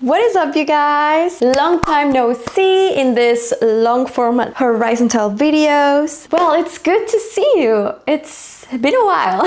What is up, you guys? Long time no see in this long format horizontal videos. Well, it's good to see you. It's been a while.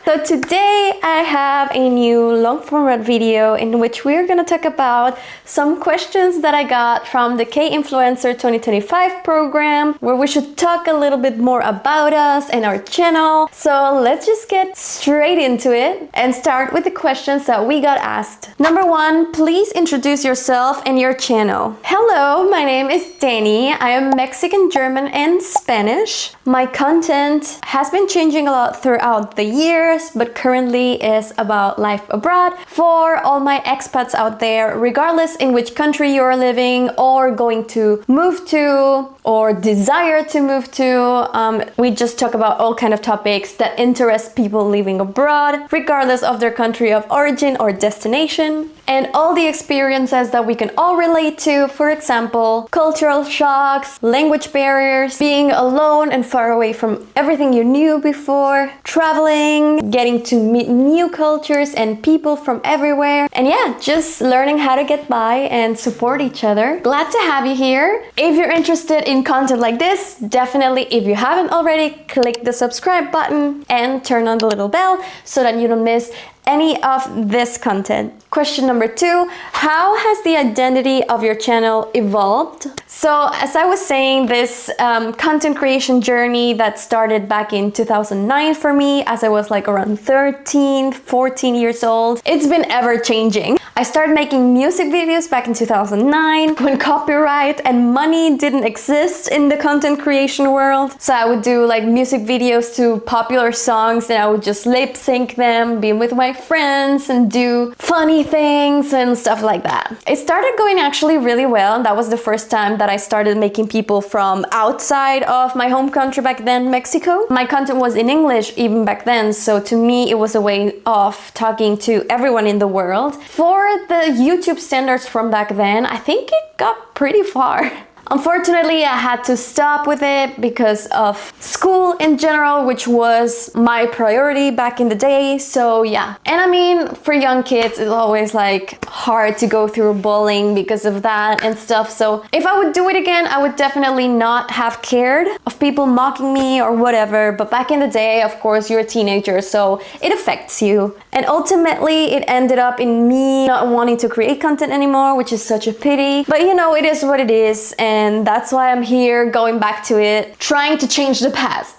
So today I have a new long format video in which we're gonna talk about some questions that I got from the K-Influencer 2025 program, where we should talk a little bit more about us and our channel. So let's just get straight into it and start with the questions that we got asked. Number one, please introduce yourself and your channel. Hello, my name is Danny. I am Mexican, German, and Spanish. My content has been changing a lot throughout the years, but currently is about life abroad for all my expats out there, regardless in which country you're living or going to move to or desire to move to. We just talk about all kind of topics that interest people living abroad, regardless of their country of origin or destination, and all the experiences that we can all relate to. For example, cultural shocks, language barriers, being alone and far away from everything you knew before, traveling, getting to meet new cultures and people from everywhere, and yeah, just learning how to get by and support each other. Glad to have you here. If you're interested in content like this, definitely, if you haven't already, click the subscribe button and turn on the little bell so that you don't miss any of this content. Question number two, how has the identity of your channel evolved? So as I was saying, this content creation journey that started back in 2009 for me, as I was like around 13, 14 years old, it's been ever changing. I started making music videos back in 2009 when copyright and money didn't exist in the content creation world. So I would do like music videos to popular songs and I would just lip sync them, be with my friends and do funny things and stuff like that. It started going actually really well. That was the first time that I started making people from outside of my home country back then, Mexico. My content was in English even back then, so to me it was a way of talking to everyone in the world. For the YouTube standards from back then, I think it got pretty far. Unfortunately, I had to stop with it because of school in general, which was my priority back in the day. So yeah. And I mean, for young kids, it's always like hard to go through bullying because of that and stuff. So if I would do it again, I would definitely not have cared of people mocking me or whatever. But back in the day, of course, you're a teenager, so it affects you. And ultimately, it ended up in me not wanting to create content anymore, which is such a pity. But you know, it is what it is. And that's why I'm here going back to it, trying to change the past.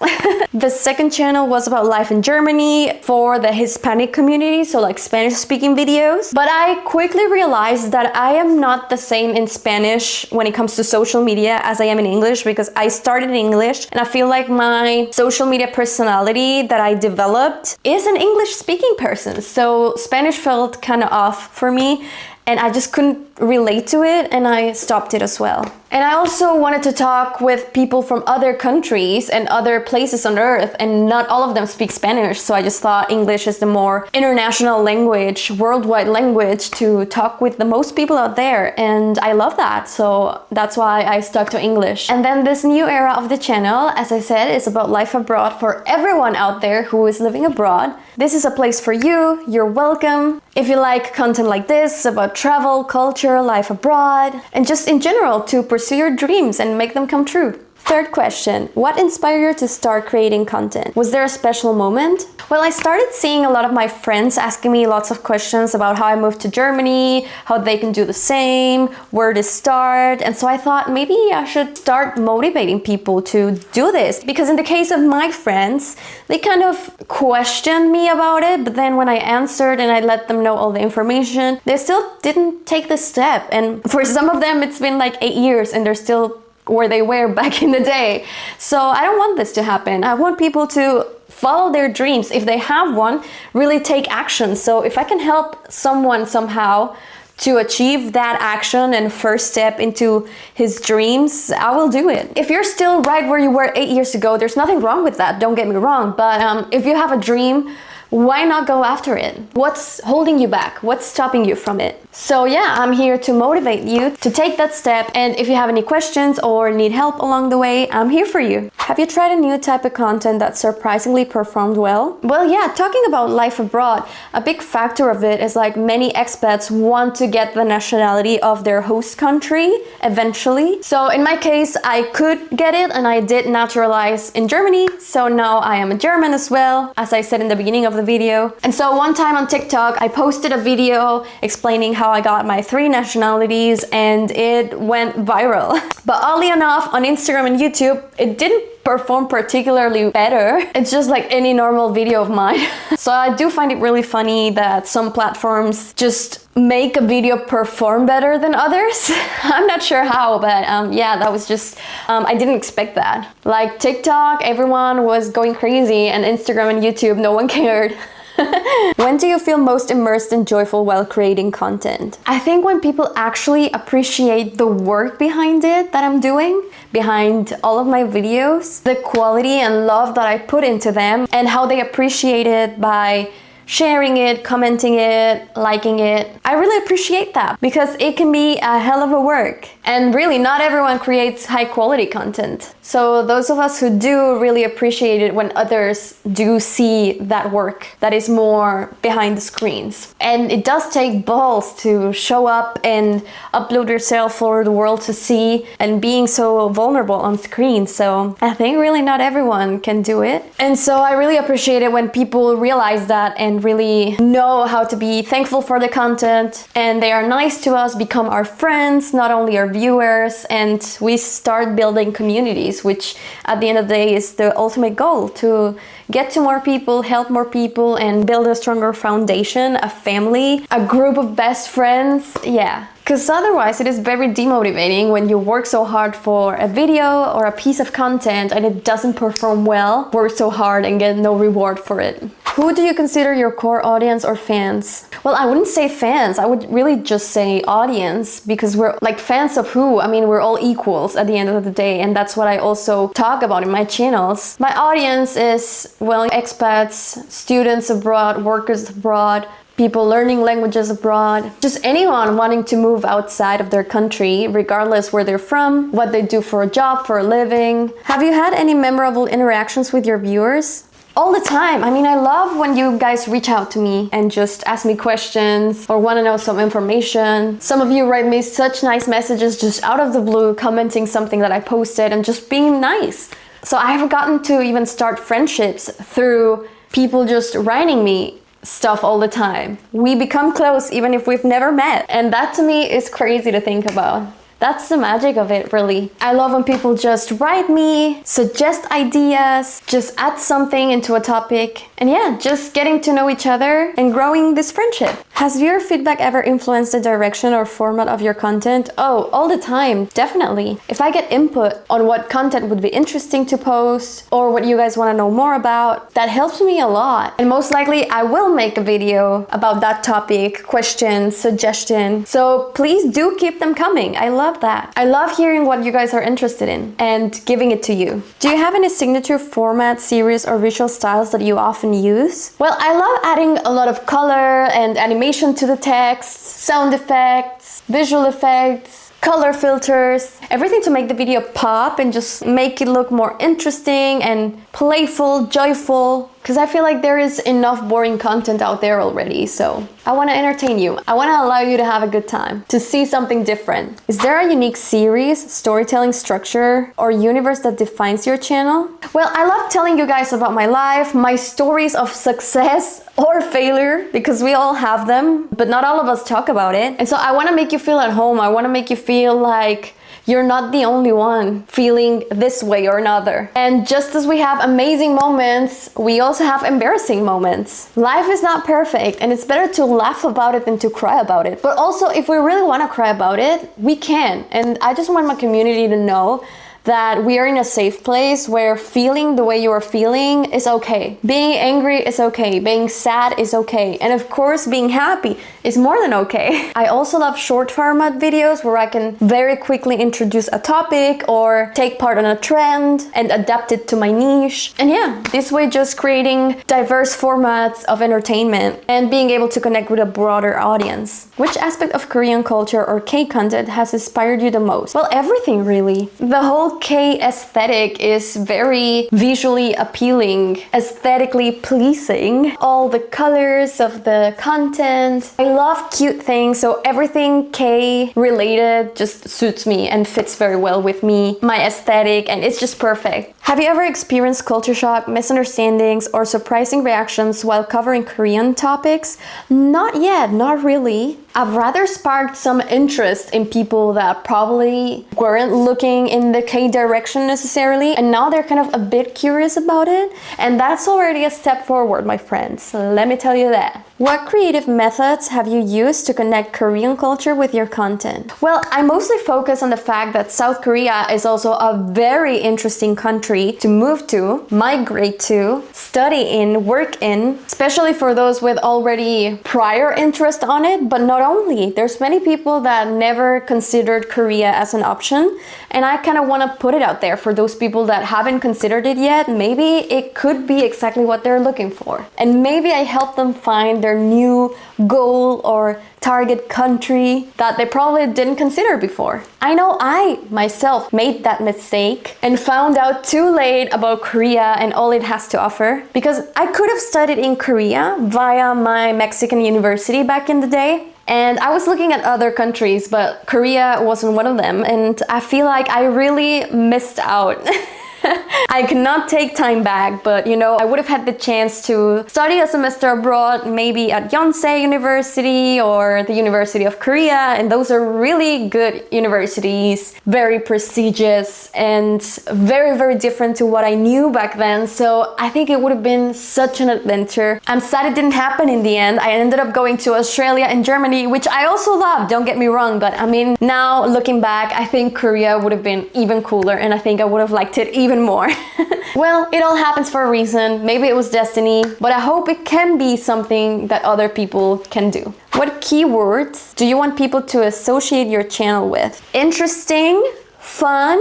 The second channel was about life in Germany for the Hispanic community, so like Spanish speaking videos. But I quickly realized that I am not the same in Spanish when it comes to social media as I am in English, because I started in English and I feel like my social media personality that I developed is an English speaking person. So Spanish felt kind of off for me and I just couldn't relate to it and I stopped it as well. And I also wanted to talk with people from other countries and other places on earth, and not all of them speak Spanish, so I just thought English is the more international language, worldwide language to talk with the most people out there, and I love that, so that's why I stuck to English. And then this new era of the channel, as I said, is about life abroad for everyone out there who is living abroad. This is a place for you, you're welcome. If you like content like this about travel, culture, life abroad, and just in general to pursue your dreams and make them come true. Third question, what inspired you to start creating content? Was there a special moment? Well, I started seeing a lot of my friends asking me lots of questions about how I moved to Germany, how they can do the same, where to start, and so I thought maybe I should start motivating people to do this, because in the case of my friends, they kind of questioned me about it, but then when I answered and I let them know all the information, they still didn't take the step, and for some of them it's been like 8 years and they're still where they were back in the day. So I don't want this to happen. I want people to follow their dreams. If they have one, really take action. So if I can help someone somehow to achieve that action and first step into his dreams, I will do it. If you're still right where you were 8 years ago, there's nothing wrong with that, don't get me wrong. But if you have a dream why not go after it? What's holding you back? What's stopping you from it? So yeah, I'm here to motivate you to take that step, and if you have any questions or need help along the way, I'm here for you. Have you tried a new type of content that surprisingly performed well? Well, yeah, talking about life abroad, a big factor of it is like many expats want to get the nationality of their host country eventually. So in my case, I could get it, and I did naturalize in Germany, so now I am a German as well, as I said in the beginning of the video. And so one time on TikTok, I posted a video explaining how I got my 3 nationalities, and it went viral. But oddly enough, on Instagram and YouTube, it didn't perform particularly better. It's just like any normal video of mine. So I do find it really funny that some platforms just make a video perform better than others. I'm not sure how, but yeah, that was just, I didn't expect that. Like TikTok, everyone was going crazy, and Instagram and YouTube, no one cared. When do you feel most immersed and joyful while creating content? I think when people actually appreciate the work behind it that I'm doing, behind all of my videos, the quality and love that I put into them, and how they appreciate it by sharing it, commenting it, liking it. I really appreciate that, because it can be a hell of a work. And really, not everyone creates high quality content. So those of us who do really appreciate it when others do see that work that is more behind the screens. And it does take balls to show up and upload yourself for the world to see, and being so vulnerable on screen. So I think really not everyone can do it. And so I really appreciate it when people realize that and really know how to be thankful for the content, and they are nice to us, become our friends, not only our viewers, and we start building communities, which at the end of the day is the ultimate goal, to get to more people, help more people, and build a stronger foundation, a family, a group of best friends. Yeah. Because otherwise it is very demotivating when you work so hard for a video or a piece of content and it doesn't perform well, work so hard and get no reward for it. Who do you consider your core audience or fans? Well, I wouldn't say fans, I would really just say audience, because we're like fans of who? I mean, we're all equals at the end of the day, and that's what I also talk about in my channels. My audience is, well, expats, students abroad, workers abroad, people learning languages abroad, just anyone wanting to move outside of their country, regardless where they're from, what they do for a job, for a living. Have you had any memorable interactions with your viewers? All the time. I mean, I love when you guys reach out to me and just ask me questions or want to know some information. Some of you write me such nice messages just out of the blue, commenting something that I posted and just being nice. So I've gotten to even start friendships through people just writing me stuff all the time. We become close even if we've never met, and that to me is crazy to think about. That's the magic of it, really. I love when people just write me, suggest ideas, just add something into a topic, and yeah, just getting to know each other and growing this friendship. Has viewer feedback ever influenced the direction or format of your content? Oh, all the time, definitely. If I get input on what content would be interesting to post or what you guys want to know more about, that helps me a lot. And most likely I will make a video about that topic, question, suggestion. So please do keep them coming. I love that. I love hearing what you guys are interested in and giving it to you. Do you have any signature format, series, or visual styles that you often use? Well, I love adding a lot of color and animation to the text, sound effects, visual effects, color filters, everything to make the video pop and just make it look more interesting and playful, joyful. Because I feel like there is enough boring content out there already, so I want to entertain you. I want to allow you to have a good time, to see something different. Is there a unique series, storytelling structure, or universe that defines your channel? Well, I love telling you guys about my life, my stories of success or failure, because we all have them, but not all of us talk about it. And so I want to make you feel at home. I want to make you feel like you're not the only one feeling this way or another. And just as we have amazing moments, we also have embarrassing moments. Life is not perfect, and it's better to laugh about it than to cry about it. But also, if we really want to cry about it, we can. And I just want my community to know that we are in a safe place where feeling the way you are feeling is okay. Being angry is okay. Being sad is okay. And of course, being happy is more than okay. I also love short format videos where I can very quickly introduce a topic or take part in a trend and adapt it to my niche. And yeah, this way just creating diverse formats of entertainment and being able to connect with a broader audience. Which aspect of Korean culture or K content has inspired you the most? Well, everything really. The whole K aesthetic is very visually appealing, aesthetically pleasing. All the colors of the content. I love cute things, so everything K related just suits me and fits very well with me, my aesthetic, and it's just perfect. Have you ever experienced culture shock, misunderstandings, or surprising reactions while covering Korean topics? Not yet, not really. I've rather sparked some interest in people that probably weren't looking in the K direction necessarily, and now they're kind of a bit curious about it, and that's already a step forward, my friends. Let me tell you that. What creative methods have you used to connect Korean culture with your content? Well, I mostly focus on the fact that South Korea is also a very interesting country to move to, migrate to, study in, work in, especially for those with already prior interest on it, but not only. There's many people that never considered Korea as an option, and I kind of want to put it out there for those people that haven't considered it yet. Maybe it could be exactly what they're looking for, and maybe I help them find their new goal or target country that they probably didn't consider before. I know I myself made that mistake and found out too late about Korea and all it has to offer, because I could have studied in Korea via my Mexican university back in the day. And I was looking at other countries, but Korea wasn't one of them, and I feel like I really missed out. I cannot take time back, but you know, I would have had the chance to study a semester abroad, maybe at Yonsei University or the University of Korea, and those are really good universities, very prestigious and very, very different to what I knew back then. So I think it would have been such an adventure. I'm sad it didn't happen in the end. I ended up going to Australia and Germany, which I also love, don't get me wrong, but I mean, now looking back, I think Korea would have been even cooler, and I think I would have liked it even more. Well, it all happens for a reason. Maybe it was destiny, but I hope it can be something that other people can do. What keywords do you want people to associate your channel with? Interesting, fun,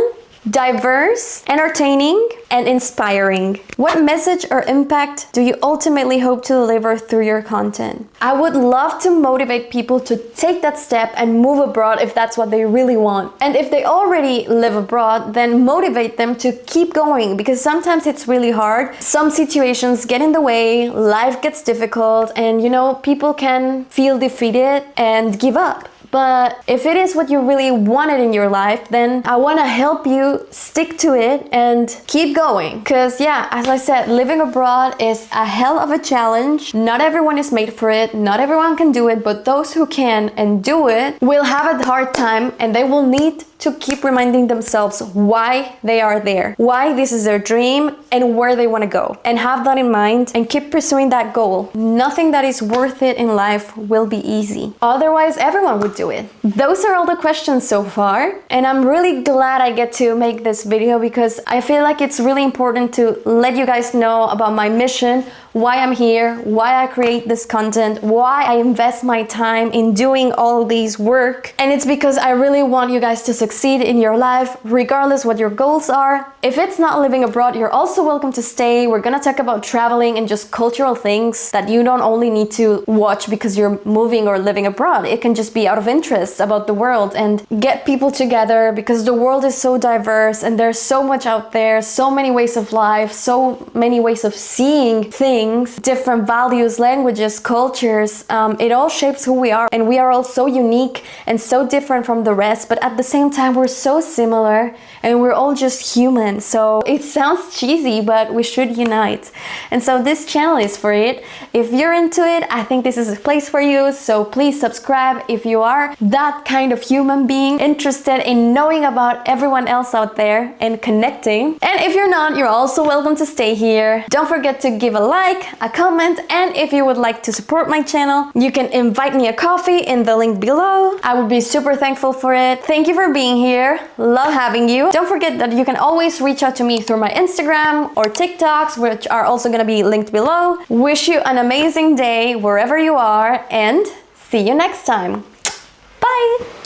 diverse, entertaining, and inspiring. What message or impact do you ultimately hope to deliver through your content? I would love to motivate people to take that step and move abroad if that's what they really want. And if they already live abroad, then motivate them to keep going, because sometimes it's really hard. Some situations get in the way, life gets difficult, and you know, people can feel defeated and give up. But if it is what you really wanted in your life, then I want to help you stick to it and keep going. Because yeah, as I said, living abroad is a hell of a challenge. Not everyone is made for it. Not everyone can do it, but those who can and do it will have a hard time, and they will need to keep reminding themselves why they are there, why this is their dream, and where they want to go. And have that in mind and keep pursuing that goal. Nothing that is worth it in life will be easy. Otherwise, everyone would do it. Those are all the questions so far, and I'm really glad I get to make this video, because I feel like it's really important to let you guys know about my mission, why I'm here, why I create this content, why I invest my time in doing all these work. And it's because I really want you guys to succeed in your life, regardless what your goals are. If it's not living abroad, you're also welcome to stay. We're gonna talk about traveling and just cultural things that you don't only need to watch because you're moving or living abroad. It can just be out of interest about the world, and get people together, because the world is so diverse and there's so much out there, so many ways of life, so many ways of seeing things, different values, languages, cultures. It all shapes who we are, and we are all so unique and so different from the rest, but at the same time we're so similar, and we're all just human. So it sounds cheesy, but we should unite. And so this channel is for it. If you're into it, I think this is a place for you. So please subscribe if you are are that kind of human being interested in knowing about everyone else out there and connecting. And if you're not, you're also welcome to stay here. Don't forget to give a like, a comment, and if you would like to support my channel, you can invite me a coffee in the link below. I would be super thankful for it. Thank you for being here. Love having you. Don't forget that you can always reach out to me through my Instagram or TikToks, which are also going to be linked below. Wish you an amazing day wherever you are, and see you next time. Bye!